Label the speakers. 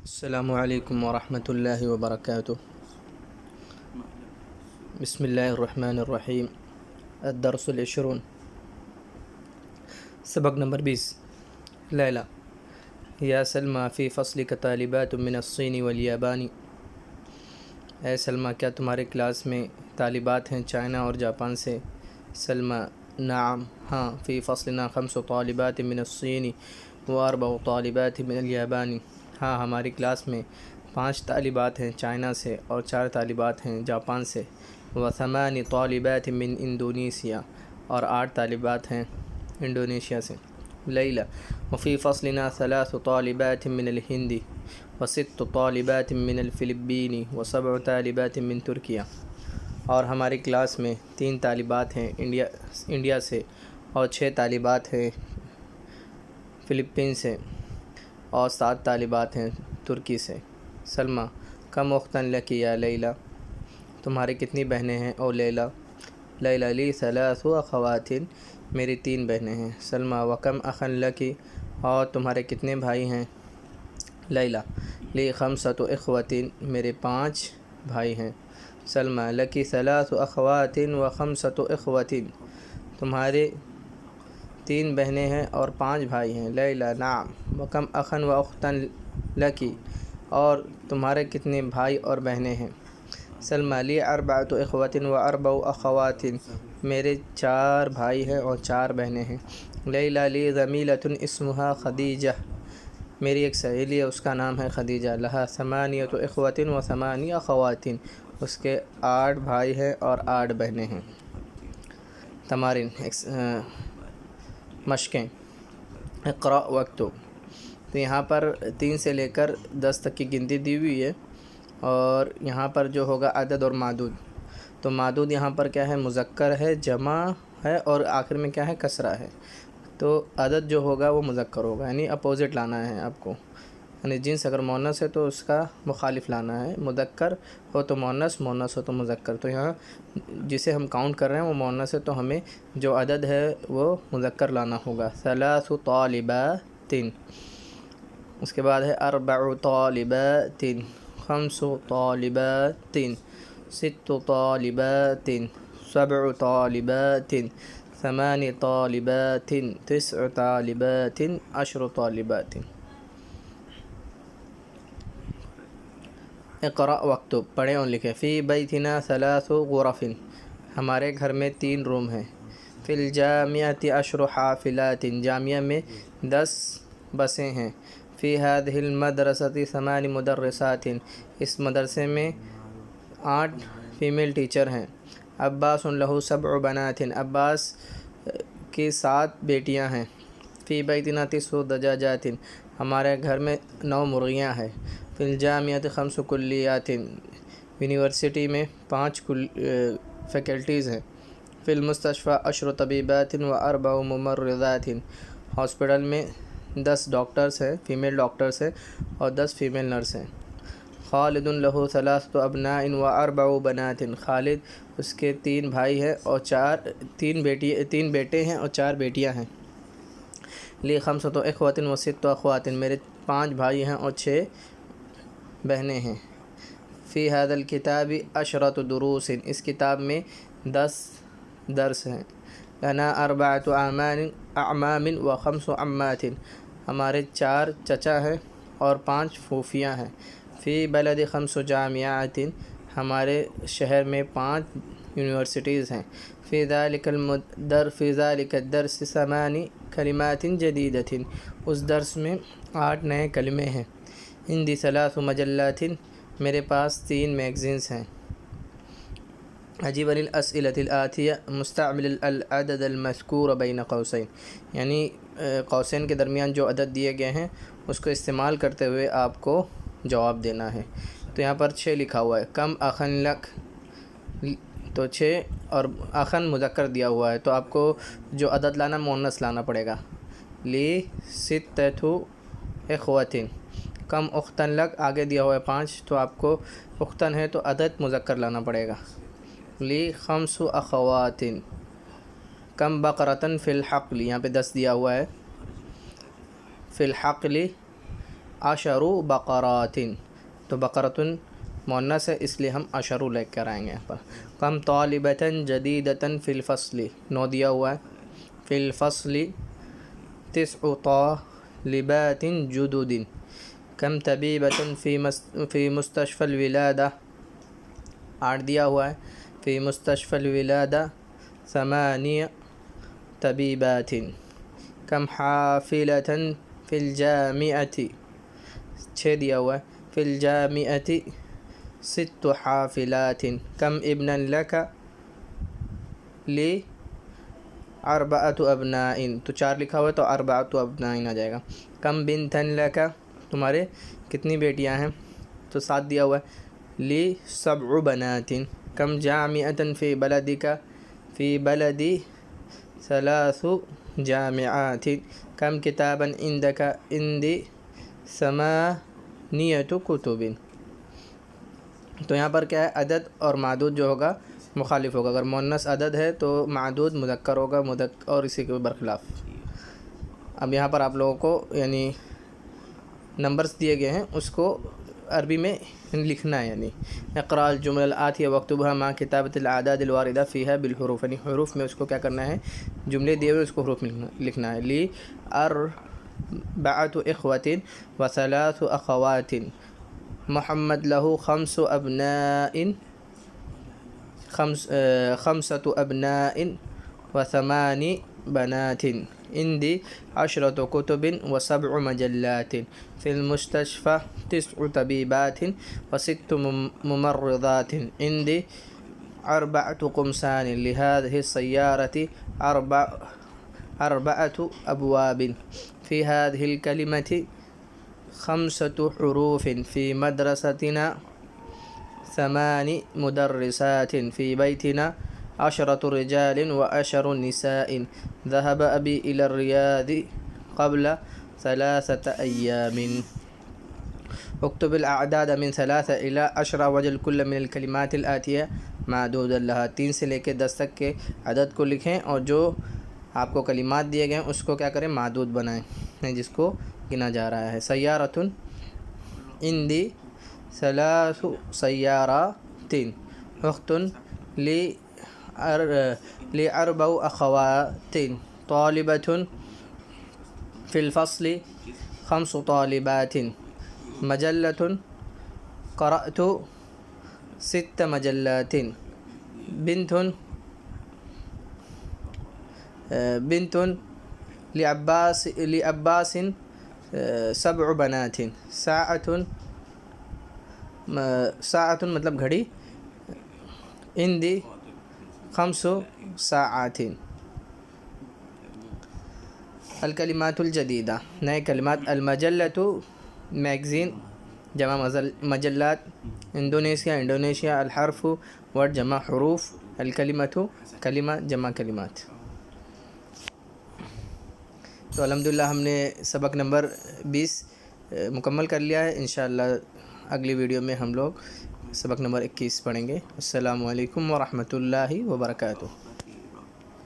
Speaker 1: السلام علیکم ورحمۃ اللہ وبرکاتہ۔ بسم اللہ الرحمن الرحیم۔ الدرس العشرون، سبق نمبر 20۔ لیلہ، یا سلمیٰ فی فصلک طالبات من الصین والیابان۔ اے سلمیٰ، کیا تمہارے کلاس میں طالبات ہیں چائنا اور جاپان سے؟ سلمیٰ: نعم، ہاں، فی فصلنا 5 طالبات من الصین و4 طالبات من الیابان۔ ہاں، ہماری کلاس میں 5 طالبات ہیں چائنا سے اور 4 طالبات ہیں جاپان سے۔ و8 طالبات من انڈونیسیا، اور 8 طالبات ہیں انڈونیشیا سے۔ لیلہ، وفی فصلنا 3 طالبات من الہند و6 طالبات من الفلپین و7 طالبات من ترکیہ۔ اور ہماری کلاس میں 3 طالبات ہیں انڈیا سے اور 6 طالبات ہیں فلپین سے اور 7 طالبات ہیں ترکی سے۔ سلمیٰ: کم اختن لکی یا لیلہ، تمہارے کتنی بہنیں ہیں او لیلہ؟ لیلہ: لی 3 اخوات، میری 3 بہنیں ہیں۔ سلمیٰ: وکم اخن لکی، اور تمہارے کتنے بھائی ہیں؟ لیلہ: لی 5 اخوات، میرے 5 بھائی ہیں۔ سلمیٰ: لکی 3 اخوات و 5 اخوات، تمہارے 3 بہنیں ہیں اور 5 بھائی ہیں۔ لیلہ: نعم، وکم اخن و اختن لکی، اور تمہارے کتنے بھائی اور بہنیں ہیں؟ سلمیٰ: لی 4 اخوات و 4 اخوات، میرے 4 بھائی ہیں اور 4 بہنیں ہیں۔ لیلہ: لی زمیلۃ اسمہا خدیجہ، میری ایک سہیلی ہے، اس کا نام ہے خدیجہ۔ لہا 8 اخوات و 8 اخوات، اس کے 8 بھائی ہیں اور 8 بہنیں ہیں۔ تمارین، مشقیں۔ اقرأ واکتب، تو یہاں پر 3 سے لے کر 10 تک کی گنتی دی ہوئی ہے، اور یہاں پر جو ہوگا عدد اور معدود، تو معدود یہاں پر کیا ہے؟ مذکر ہے، جمع ہے، اور آخر میں کیا ہے؟ کسرہ ہے۔ تو عدد جو ہوگا وہ مذکر ہوگا، یعنی اپوزٹ لانا ہے آپ کو، یعنی جنس اگر مؤنث ہے تو اس کا مخالف لانا ہے، مذکر ہو تو مؤنث، مؤنث ہو تو مذکر۔ تو یہاں جسے ہم کاؤنٹ کر رہے ہیں وہ مؤنث ہے، تو ہمیں جو عدد ہے وہ مذکر لانا ہوگا۔ 3 طالبات، اس کے بعد ہے 4 طالبات، 5 طالبات، 6 طالبات، 7 طالبات، 8 طالبات، 9 طالبات، 10 طالبات۔ اقرأ واکتب، پڑھیں اور لکھیں۔ فی بیتنا 3 غرف، ہمارے گھر میں 3 روم ہیں۔ فی الجامعۃ 10 حافلات، جامعہ میں 10 بسیں ہیں۔ فی ہذہ المدرسۃ 8 مدرسات، اس مدرسے میں 8 فیمیل ٹیچر ہیں۔ عباس لہ 7 بنات، عباس کی 7 بیٹیاں ہیں۔ فی بیتنا 9 دجاجات، ہمارے گھر میں 9 مرغیاں ہیں۔ فی الجامعۃ 5 کلیات، یونیورسٹی میں 5 فیکلٹیز ہیں۔ فی المستشفیٰ 10 طبیبات و 4 ممرضات، ہاسپٹل میں 10 ڈاکٹرز ہیں، فیمیل ڈاکٹرز ہیں، اور 10 فیمیل نرس ہیں۔ خالد لہ 3 ابناء و 4 بنات، خالد اس کے 3 بھائی ہیں اور 3 بیٹے ہیں اور 4 بیٹیاں ہیں۔ لی 5 اخوات و 6 اخوات، میرے 5 بھائی ہیں اور 6 بہنیں ہیں۔ فی ھذا الکتاب 10 دروس، اس کتاب میں 10 درس ہیں۔ لنا 4 اعمام و 5 عمات، ہمارے 4 چچا ہیں اور 5 پھوپھیاں ہیں۔ فی بلد 5 جامعات، ہمارے شہر میں 5 یونیورسٹیز ہیں۔ فی ذلک الدرس 8 کلمات جدیدۃ، اس درس میں 8 نئے کلمے ہیں۔ عندی 3 مجلات، میرے پاس 3 میگزینز ہیں۔ اجب للاسئلۃ الآتیہ مستعمل العدد المذکور بین قوسین، یعنی قوسین کے درمیان جو عدد دیے گئے ہیں اس کو استعمال کرتے ہوئے آپ کو جواب دینا ہے۔ تو یہاں پر 6 لکھا ہوا ہے۔ کم اخن لک، تو 6، اور اخن مذکر دیا ہوا ہے تو آپ کو جو عدد لانا مؤنث لانا پڑے گا۔ لی 6 اخوات، کم اختن لک، آگے دیا ہوا ہے 5، تو آپ کو اختن ہے تو عدد مذکر لانا پڑے گا۔ لی 5 اخوات، کم بقرۃ فی الحقل، یہاں پہ 10 دیا ہوا ہے۔ فی الحقل عشر بقرات، تو بقرۃ مؤنث ہے اس لیے ہم عشر لے کر آئیں گے یہاں پر۔ کم طالبۃ جدیدۃ فی الفصل، 9 دیا ہوا ہے، فی الفصل 9 طالبات جدد۔ کم طبیبۃ فی مستشفى الولادہ، 8 دیا ہوا ہے، فی مستشفى الولادہ 8 طبیبات۔ کم حافلۃ فی الجامعۃ، 6 دیا ہوا ہے، فی الجامعۃ 6 حافلات۔ کم ابنا لک لی 4 ابناء، تو 4 لکھا ہوا ہے تو 4 ابناء آ جائے گا۔ کم بنتا لک، تمہارے کتنی بیٹیاں ہیں، تو 7 دیا ہوا ہے، لی 7 بنات۔ کم جامعۃ فی بلدک، فی بلدی 3 جامعات۔ کم کتابا عندک، عندی 8 کتب۔ تو یہاں پر کیا ہے، عدد اور معدود جو ہوگا مخالف ہوگا، اگر مؤنث عدد ہے تو معدود مذکر ہوگا، اور اسی کے برخلاف۔ اب یہاں پر آپ لوگوں کو یعنی نمبرز دیے گئے ہیں، اس کو عربی میں لکھنا ہے، یعنی اقرأ الجمل الآتیہ واکتبها مع کتابۃ الاعداد الواردہ فیہا بالحروف، یعنی حروف میں اس کو کیا کرنا ہے، جملے دیے ہوئے اس کو حروف میں لکھنا ہے۔ لی 4 اخوۃ و3 اخوات، محمد لہ 5 ابناء، 5 ابناء و8 بنات۔ عندي 10 كتب و7 مجلات۔ في المستشفى 9 طبيبات و6 ممرضات۔ عندي 4 قمصان، لهذه السيارة 4 أبواب۔ في هذه الكلمة 5 حروف۔ في مدرستنا 8 مدرسات۔ في بيتنا 10 رجال و10 نساء۔ ذهب أبي إلى الرياض قبل 3 أيام۔ اكتب الأعداد من 3 إلى 10 واجعل كل من الكلمات الآتية معدودا لها، 3 سے لے کے 10 تک کے عدد کو لکھیں اور جو آپ کو کلمات دیے گئے ہیں اس کو کیا کریں، معدود بنائیں، جس کو گنا جا رہا ہے۔ سیارۃ، عندي 3 سيارات۔ أخت، لي 4 أخوات۔ طالبة، في الفصل 5 طالبات۔ مجلة، قرأت 6 مجلات۔ بنت لعباس 7 بنات۔ ساعة مطلب گھڑی، عندي 5 ساعات۔ الکلمات الجدیدہ، نئے کلمات۔ المجلۃ میگزین، جمع مجلات۔ انڈونیشیا الحرف ورڈ جمع حروف۔ الکلمۃ کلمہ جمع کلمات۔ تو الحمدللہ ہم نے سبق نمبر 20 مکمل کر لیا ہے۔ انشاءاللہ اگلی ویڈیو میں ہم لوگ سبق نمبر 21 پڑھیں گے۔ السلام علیکم ورحمۃ اللہ وبرکاتہ۔